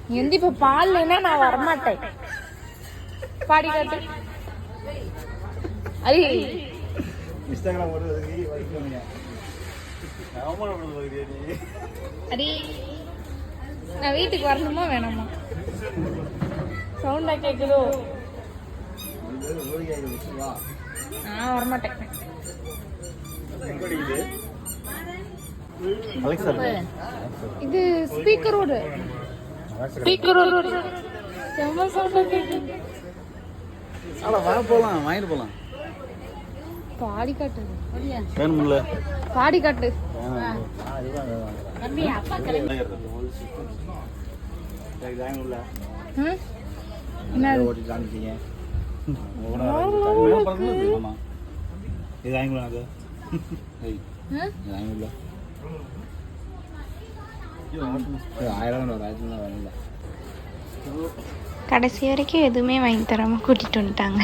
நீ வந்து இப்ப பால் இல்லைன்னா நான் வரமாட்டேன். பாடி காட்டு. ஐ இன்ஸ்டாகிராம் ஓடுறதுக்கு வைக்கணுங்க. அவமானப்படுறது நீ. அடி நான் வீட்டுக்கு வரணுமா வேணாமா? சவுண்டா கேக்குதோ? நான் வரமாட்டேன். இது ஸ்பீக்கரோட செம்ம சவுண்டா கேக்குது. வா போலாம், வாங்கிட்டு போலாம். பாடி காட்டு. வேணும்ல பாடி காட்டு. கடைசி வரைக்கும் எதுவுமே வாங்கி தராம கூட்டிட்டு வந்துட்டாங்க.